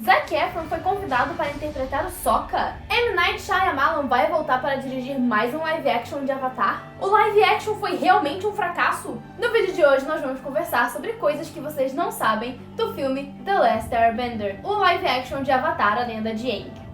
Zac Efron foi convidado para interpretar o Sokka? M. Night Shyamalan vai voltar para dirigir mais um live action de Avatar? O live action foi realmente um fracasso? No vídeo de hoje nós vamos conversar sobre coisas que vocês não sabem do filme The Last Airbender, o live action de Avatar, a Lenda de Aang.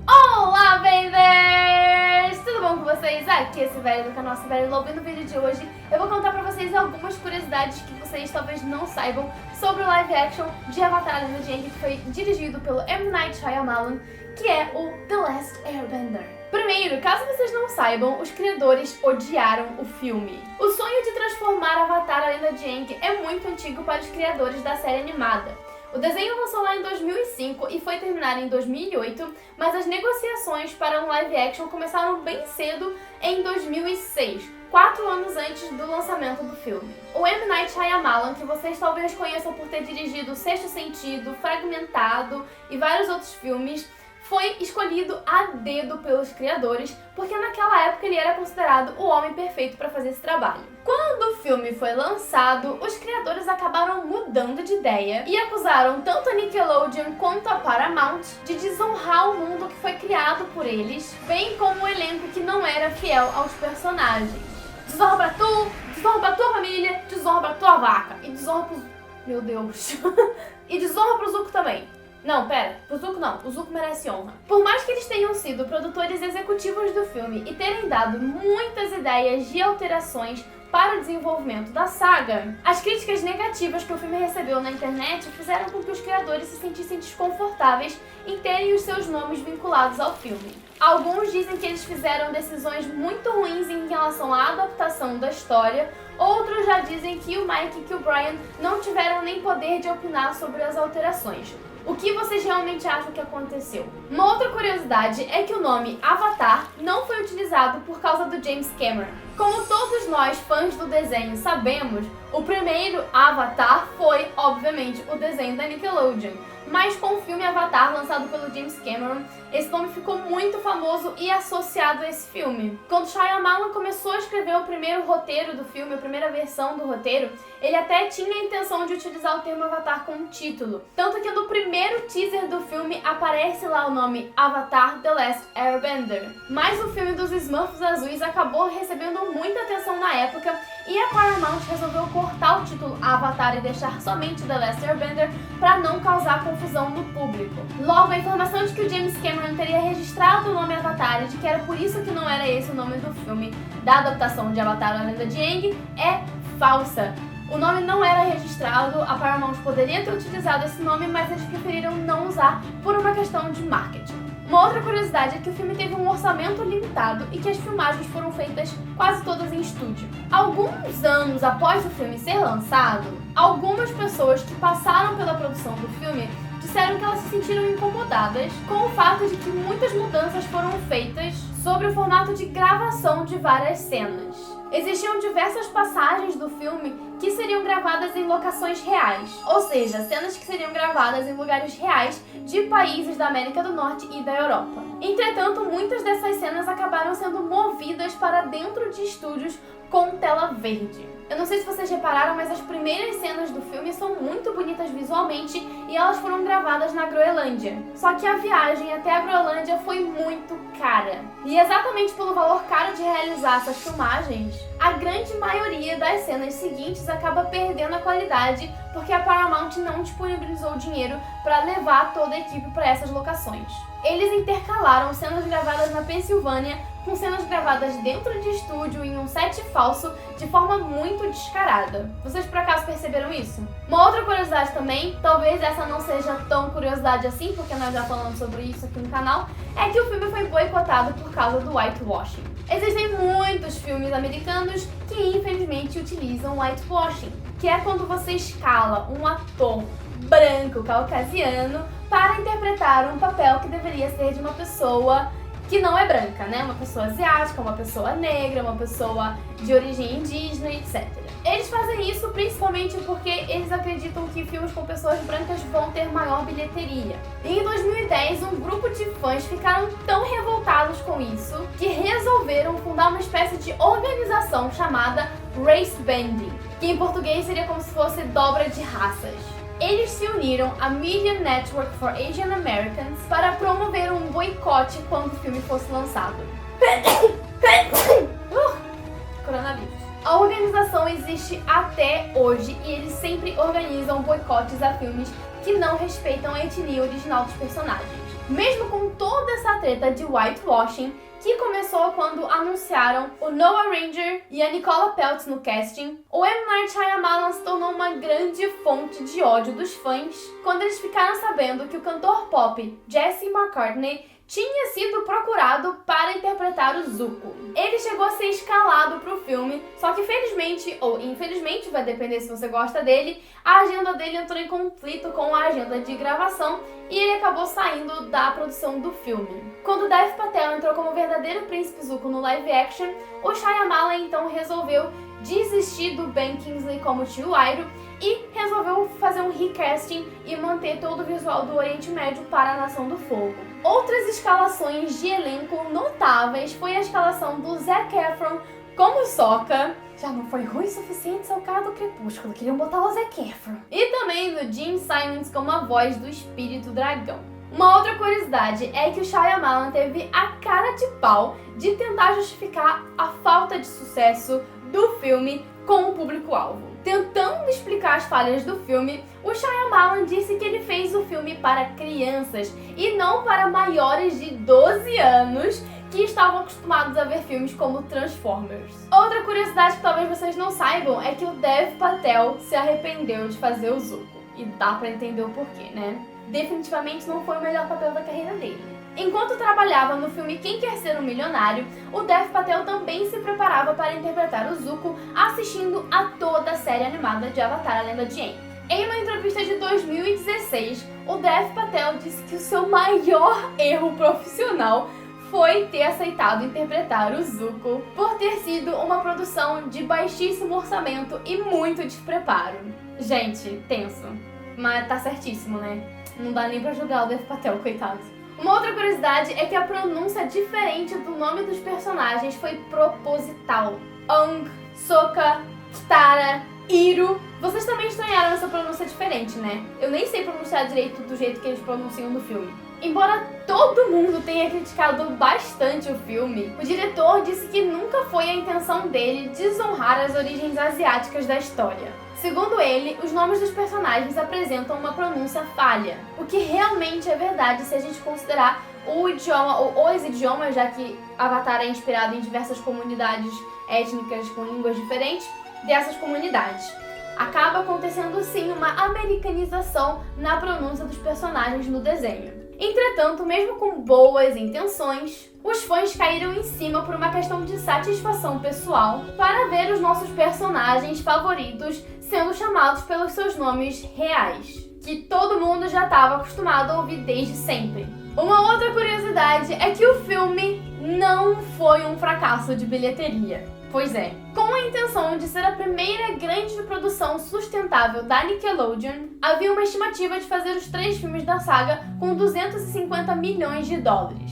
Olá, Benders! Tudo bom com vocês? Aqui é Sibeli do canal Sibeli Lobo, e no vídeo de hoje eu vou contar pra vocês algumas curiosidades que vocês talvez não saibam sobre o live action de Avatar, a Lenda de Aang, que foi dirigido pelo M. Night Shyamalan, que é o The Last Airbender. Primeiro, caso vocês não saibam, os criadores odiaram o filme. O sonho de transformar Avatar, a Lenda de Aang é muito antigo para os criadores da série animada. O desenho lançou lá em 2005 e foi terminar em 2008, mas as negociações para um live action começaram bem cedo em 2006, 4 anos antes do lançamento do filme. O M. Night Shyamalan, que vocês talvez conheçam por ter dirigido O Sexto Sentido, Fragmentado e vários outros filmes, foi escolhido a dedo pelos criadores, porque naquela época ele era considerado o homem perfeito para fazer esse trabalho. Quando o filme foi lançado, os criadores acabaram mudando de ideia e acusaram tanto a Nickelodeon quanto a Paramount de desonrar o mundo que foi criado por eles, bem como o elenco que não era fiel aos personagens. Desonra pra tu, desonra pra tua família, desonra pra tua vaca e desonra pro... Meu Deus. E desonra pro Zuko também. Não, pera, o Zuko não, o Zuko merece honra. Por mais que eles tenham sido produtores executivos do filme e terem dado muitas ideias de alterações para o desenvolvimento da saga, as críticas negativas que o filme recebeu na internet fizeram com que os criadores se sentissem desconfortáveis em terem os seus nomes vinculados ao filme. Alguns dizem que eles fizeram decisões muito ruins em relação à adaptação da história, outros já dizem que o Mike e que o Brian não tiveram nem poder de opinar sobre as alterações. O que vocês realmente acham que aconteceu? Uma outra curiosidade é que o nome Avatar não foi utilizado por causa do James Cameron. Como todos nós, fãs do desenho, sabemos, o primeiro Avatar foi, obviamente, o desenho da Nickelodeon. Mas com o filme Avatar, lançado pelo James Cameron, esse nome ficou muito famoso e associado a esse filme. Quando Shyamalan começou a escrever o primeiro roteiro do filme, a primeira versão do roteiro, ele até tinha a intenção de utilizar o termo Avatar como título. Tanto que no primeiro teaser do filme aparece lá o nome Avatar The Last Airbender. Mas o filme dos Smurfs Azuis acabou recebendo muita atenção na época e a Paramount resolveu cortar o título Avatar e deixar somente The Last Airbender para não causar confusão no público. Logo, a informação de que o James Cameron teria registrado o nome Avatar e de que era por isso que não era esse o nome do filme da adaptação de Avatar, a Lenda de Aang, é falsa. O nome não era registrado, a Paramount poderia ter utilizado esse nome, mas eles preferiram não usar por uma questão de marketing. Uma outra curiosidade é que o filme teve um orçamento limitado e que as filmagens foram feitas quase todas em estúdio. Alguns anos após o filme ser lançado, algumas pessoas que passaram pela produção do filme disseram que elas se sentiram incomodadas com o fato de que muitas mudanças foram feitas sobre o formato de gravação de várias cenas. Existiam diversas passagens do filme que seriam gravadas em locações reais, ou seja, cenas que seriam gravadas em lugares reais de países da América do Norte e da Europa. Entretanto, muitas dessas cenas acabaram sendo movidas para dentro de estúdios com tela verde. Eu não sei se vocês repararam, mas as primeiras cenas do filme são muito bonitas visualmente e elas foram gravadas na Groenlândia. Só que a viagem até a Groenlândia foi muito cara. E exatamente pelo valor caro de realizar essas filmagens, a grande maioria das cenas seguintes acaba perdendo a qualidade porque a Paramount não disponibilizou dinheiro para levar toda a equipe para essas locações. Eles intercalaram cenas gravadas na Pensilvânia com cenas gravadas dentro de estúdio em um set falso de forma muito descarada. Vocês por acaso perceberam isso? Uma outra curiosidade também, talvez essa não seja tão curiosidade assim, porque nós já falamos sobre isso aqui no canal, é que o filme foi boicotado por causa do whitewashing. Existem muitos filmes americanos que infelizmente utilizam whitewashing, que é quando você escala um ator branco caucasiano para interpretar um papel que deveria ser de uma pessoa que não é branca, né? Uma pessoa asiática, uma pessoa negra, uma pessoa de origem indígena, etc. Eles fazem isso principalmente porque eles acreditam que filmes com pessoas brancas vão ter maior bilheteria. E em 2010, um grupo de fãs ficaram tão revoltados com isso que resolveram fundar uma espécie de organização chamada Race Bending, que em português seria como se fosse dobra de raças. Eles se uniram à Media Network for Asian Americans para promover um boicote quando o filme fosse lançado. Coronavírus. A organização existe até hoje e eles sempre organizam boicotes a filmes que não respeitam a etnia original dos personagens. Mesmo com toda essa treta de whitewashing, que começou quando anunciaram o Noah Ranger e a Nicola Peltz no casting, o M. Night Shyamalan se tornou uma grande fonte de ódio dos fãs quando eles ficaram sabendo que o cantor pop Jesse McCartney tinha sido procurado para interpretar o Zuko. Ele chegou a ser escalado para o filme, só que felizmente, ou infelizmente, vai depender se você gosta dele, a agenda dele entrou em conflito com a agenda de gravação e ele acabou saindo da produção do filme. Quando Dev Patel entrou como verdadeiro príncipe Zuko no live action, o Shyamalan então resolveu desistir do Ben Kingsley como tio Iroh e resolveu fazer um recasting e manter todo o visual do Oriente Médio para a Nação do Fogo. Outras escalações de elenco notáveis foi a escalação do Zac Efron como Sokka. Já não foi ruim o suficiente ser o cara do Crepúsculo, queriam botar o Zac Efron. E também do Gene Simmons como a voz do Espírito Dragão. Uma outra curiosidade é que o Shyamalan teve a cara de pau de tentar justificar a falta de sucesso do filme com o público-alvo. Tentando explicar as falhas do filme, o Shyamalan disse que ele fez o filme para crianças e não para maiores de 12 anos que estavam acostumados a ver filmes como Transformers. Outra curiosidade que talvez vocês não saibam é que o Dev Patel se arrependeu de fazer o Zuko. E dá pra entender o porquê, né? Definitivamente não foi o melhor papel da carreira dele. Enquanto trabalhava no filme Quem Quer Ser um Milionário, o Dev Patel também se preparava para interpretar o Zuko, assistindo a toda a série animada de Avatar: A Lenda de Aang. Em uma entrevista de 2016, o Dev Patel disse que o seu maior erro profissional foi ter aceitado interpretar o Zuko por ter sido uma produção de baixíssimo orçamento e muito despreparo. Gente, tenso. Mas tá certíssimo, né? Não dá nem pra julgar o Dev Patel, coitado. Uma outra curiosidade é que a pronúncia diferente do nome dos personagens foi proposital. Aang, Sokka, Kitara, Iroh. Vocês também estranharam essa pronúncia diferente, né? Eu nem sei pronunciar direito do jeito que eles pronunciam no filme. Embora todo mundo tenha criticado bastante o filme, o diretor disse que nunca foi a intenção dele desonrar as origens asiáticas da história. Segundo ele, os nomes dos personagens apresentam uma pronúncia falha, o que realmente é verdade se a gente considerar o idioma ou os idiomas, já que Avatar é inspirado em diversas comunidades étnicas com línguas diferentes dessas comunidades. Acaba acontecendo sim uma americanização na pronúncia dos personagens no desenho. Entretanto, mesmo com boas intenções, os fãs caíram em cima por uma questão de satisfação pessoal para ver os nossos personagens favoritos sendo chamados pelos seus nomes reais, que todo mundo já estava acostumado a ouvir desde sempre. Uma outra curiosidade é que o filme não foi um fracasso de bilheteria. Pois é, com a intenção de ser a primeira grande produção sustentável da Nickelodeon, havia uma estimativa de fazer os 3 filmes da saga com 250 milhões de dólares.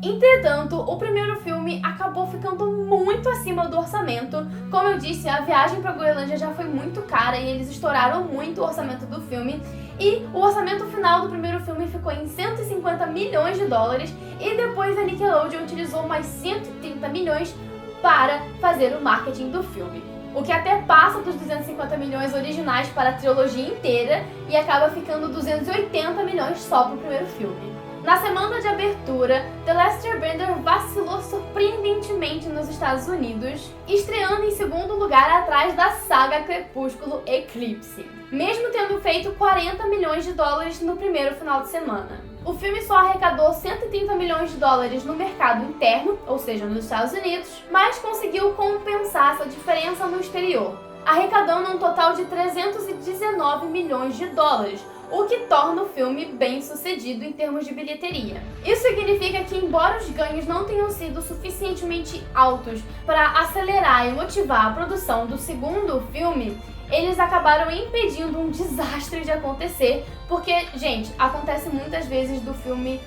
Entretanto, o primeiro filme acabou ficando muito acima do orçamento. Como eu disse, a viagem para Groenlândia já foi muito cara e eles estouraram muito o orçamento do filme. E o orçamento final do primeiro filme ficou em 150 milhões de dólares e depois a Nickelodeon utilizou mais 130 milhões para fazer o marketing do filme. O que até passa dos 250 milhões originais para a trilogia inteira e acaba ficando 280 milhões só para o primeiro filme. Na semana de abertura, The Last Airbender vacilou surpreendentemente nos Estados Unidos, estreando em segundo lugar atrás da saga Crepúsculo Eclipse, mesmo tendo feito 40 milhões de dólares no primeiro final de semana. O filme só arrecadou 130 milhões de dólares no mercado interno, ou seja, nos Estados Unidos, mas conseguiu compensar essa diferença no exterior, arrecadando um total de 319 milhões de dólares, o que torna o filme bem sucedido em termos de bilheteria. Isso significa que, embora os ganhos não tenham sido suficientemente altos para acelerar e motivar a produção do segundo filme, eles acabaram impedindo um desastre de acontecer, porque, gente, acontece muitas vezes do filme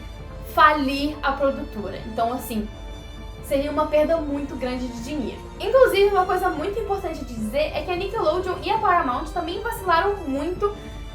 falir a produtora. Então, assim, seria uma perda muito grande de dinheiro. Inclusive, uma coisa muito importante de dizer é que a Nickelodeon e a Paramount também vacilaram muito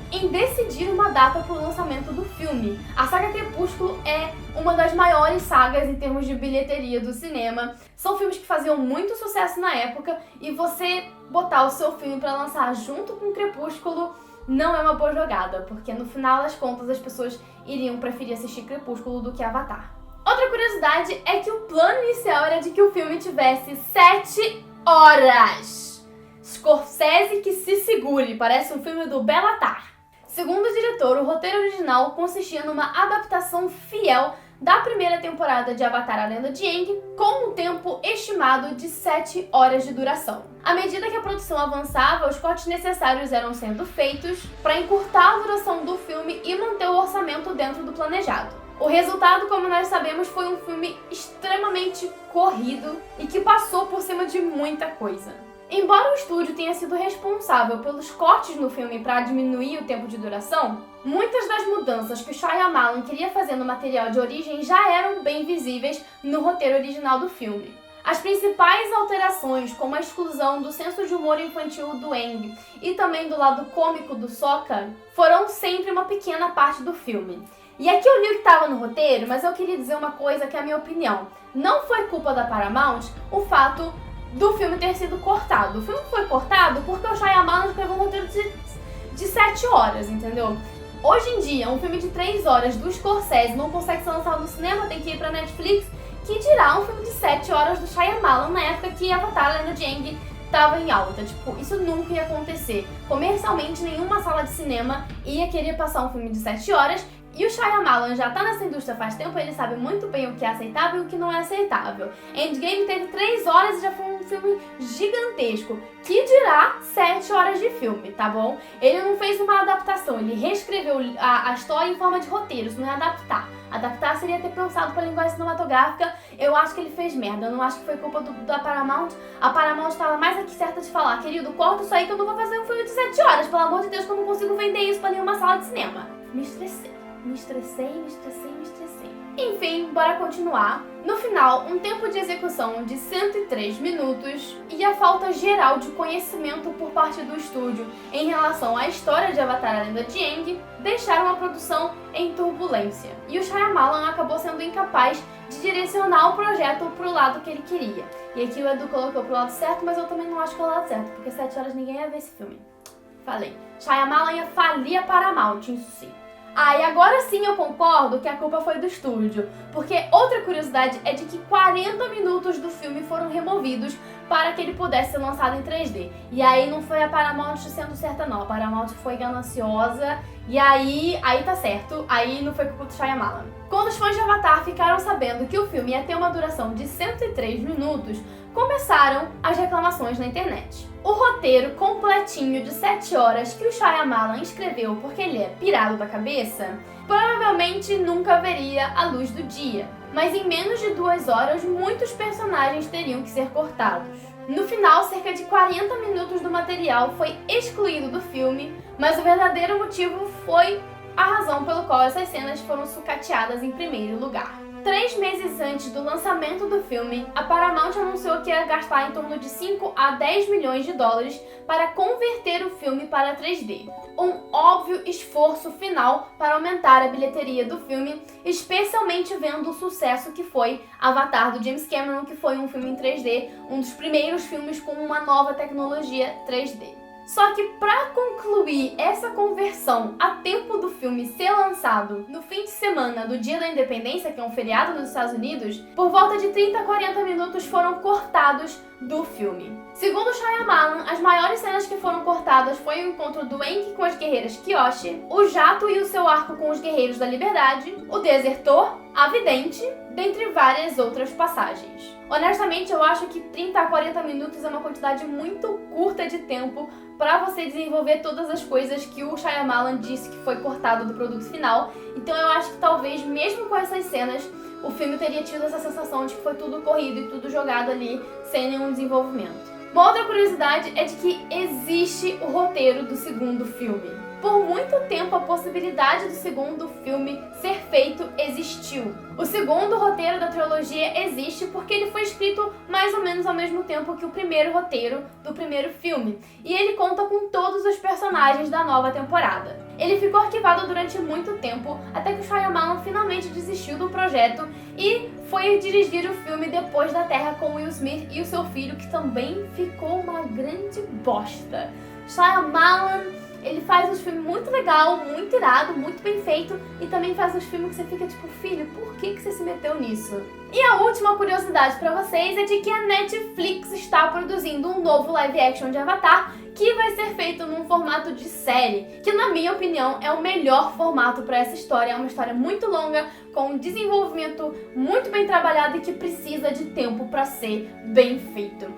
em decidir uma data para o lançamento do filme. A saga Crepúsculo é uma das maiores sagas em termos de bilheteria do cinema. São filmes que faziam muito sucesso na época e você botar o seu filme para lançar junto com Crepúsculo não é uma boa jogada, porque no final das contas as pessoas iriam preferir assistir Crepúsculo do que Avatar. Outra curiosidade é que o plano inicial era de que o filme tivesse 7 horas. Scorsese que se segure, parece um filme do Bellatar. Segundo o diretor, o roteiro original consistia numa adaptação fiel da primeira temporada de Avatar: A Lenda de Aang, com um tempo estimado de 7 horas de duração. À medida que a produção avançava, os cortes necessários eram sendo feitos para encurtar a duração do filme e manter o orçamento dentro do planejado. O resultado, como nós sabemos, foi um filme extremamente corrido e que passou por cima de muita coisa. Embora o estúdio tenha sido responsável pelos cortes no filme para diminuir o tempo de duração, muitas das mudanças que o Shyamalan queria fazer no material de origem já eram bem visíveis no roteiro original do filme. As principais alterações, como a exclusão do senso de humor infantil do Aang e também do lado cômico do Sokka, foram sempre uma pequena parte do filme. E aqui eu li o que estava no roteiro, mas eu queria dizer uma coisa que é a minha opinião. Não foi culpa da Paramount o fato do filme ter sido cortado. O filme foi cortado porque o Shyamalan escreveu um roteiro de 7 horas, entendeu? Hoje em dia, um filme de 3 horas do Scorsese não consegue ser lançado no cinema, tem que ir pra Netflix, que dirá um filme de 7 horas do Shyamalan na época que Avatar: A Lenda de Aang tava em alta. Tipo, isso nunca ia acontecer. Comercialmente, nenhuma sala de cinema ia querer passar um filme de 7 horas. E o Shyamalan já tá nessa indústria faz tempo, ele sabe muito bem o que é aceitável e o que não é aceitável. Endgame teve 3 horas e já foi um filme gigantesco, que dirá 7 horas de filme, tá bom? Ele não fez uma adaptação, ele reescreveu a história em forma de roteiro, isso não é adaptar. Adaptar seria ter pensado pra linguagem cinematográfica. Eu acho que ele fez merda, eu não acho que foi culpa da Paramount. A Paramount estava mais aqui certa de falar: querido, corta isso aí que eu não vou fazer um filme de 7 horas, pelo amor de Deus, que eu não consigo vender isso pra nenhuma sala de cinema. Me estressei. Enfim, bora continuar. No final, um tempo de execução de 103 minutos e a falta geral de conhecimento por parte do estúdio em relação à história de Avatar: A Lenda de Aang deixaram a produção em turbulência. E o Shyamalan acabou sendo incapaz de direcionar o projeto pro lado que ele queria. E aqui o Edu colocou pro lado certo, mas eu também não acho que é o lado certo, porque 7 horas ninguém ia ver esse filme. Falei. Shyamalan ia falir a Paramount, isso sim. E agora sim eu concordo que a culpa foi do estúdio, porque outra curiosidade é de que 40 minutos do filme foram removidos para que ele pudesse ser lançado em 3D. E aí não foi a Paramount sendo certa não, a Paramount foi gananciosa e aí tá certo, aí não foi culpa do Shyamalan. Quando os fãs de Avatar ficaram sabendo que o filme ia ter uma duração de 103 minutos, começaram as reclamações na internet. O roteiro completinho de 7 horas que o Shyamalan escreveu porque ele é pirado da cabeça, provavelmente nunca veria a luz do dia. Mas em menos de 2 horas, muitos personagens teriam que ser cortados. No final, cerca de 40 minutos do material foi excluído do filme, mas o verdadeiro motivo foi a razão pelo qual essas cenas foram sucateadas em primeiro lugar. 3 meses antes do lançamento do filme, a Paramount anunciou que ia gastar em torno de 5 a 10 milhões de dólares para converter o filme para 3D. Um óbvio esforço final para aumentar a bilheteria do filme, especialmente vendo o sucesso que foi Avatar do James Cameron, que foi um filme em 3D, um dos primeiros filmes com uma nova tecnologia 3D. Só que para concluir essa conversão a tempo do filme ser lançado no fim de semana do Dia da Independência, que é um feriado nos Estados Unidos, por volta de 30 a 40 minutos foram cortados do filme. Segundo Shyamalan, as maiores cenas que foram cortadas apresentadas foi o encontro do Enki com as guerreiras Kyoshi, o Jato e o seu arco com os guerreiros da liberdade, o Desertor, a Vidente, dentre várias outras passagens. Honestamente, eu acho que 30 a 40 minutos é uma quantidade muito curta de tempo para você desenvolver todas as coisas que o Shyamalan disse que foi cortado do produto final. Então eu acho que talvez, mesmo com essas cenas, o filme teria tido essa sensação de que foi tudo corrido e tudo jogado ali sem nenhum desenvolvimento. Uma outra curiosidade é de que existe o roteiro do segundo filme. Por muito tempo, a possibilidade do segundo filme ser feito existiu. O segundo roteiro da trilogia existe porque ele foi escrito mais ou menos ao mesmo tempo que o primeiro roteiro do primeiro filme. E ele conta com todos os personagens da nova temporada. Ele ficou arquivado durante muito tempo, até que o Shyamalan finalmente desistiu do projeto e foi dirigir o filme Depois da Terra com Will Smith e o seu filho, que também ficou uma grande bosta. Shyamalan, ele faz uns filmes muito legal, muito irado, muito bem feito, e também faz uns filmes que você fica tipo, filho, por que você se meteu nisso? E a última curiosidade pra vocês é de que a Netflix está produzindo um novo live action de Avatar, que vai ser feito num formato de série, que na minha opinião é o melhor formato para essa história. É uma história muito longa, com um desenvolvimento muito bem trabalhado e que precisa de tempo para ser bem feito.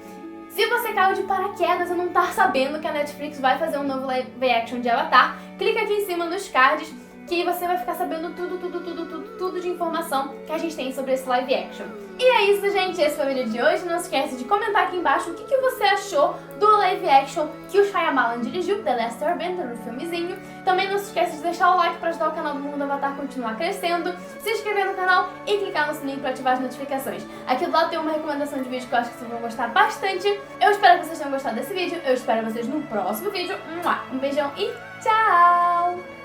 Se você caiu de paraquedas e não tá sabendo que a Netflix vai fazer um novo live action de Avatar, clica aqui em cima nos cards que você vai ficar sabendo tudo de informação que a gente tem sobre esse live action. E é isso, gente. Esse foi o vídeo de hoje. Não se esquece de comentar aqui embaixo o que você achou do live action que o Shyamalan dirigiu, The Last Airbender, no filmezinho. Também não se esquece de deixar o like para ajudar o canal do Mundo Avatar a continuar crescendo, se inscrever no canal e clicar no sininho para ativar as notificações. Aqui do lado tem uma recomendação de vídeo que eu acho que vocês vão gostar bastante. Eu espero que vocês tenham gostado desse vídeo. Eu espero vocês no próximo vídeo. Um beijão e tchau!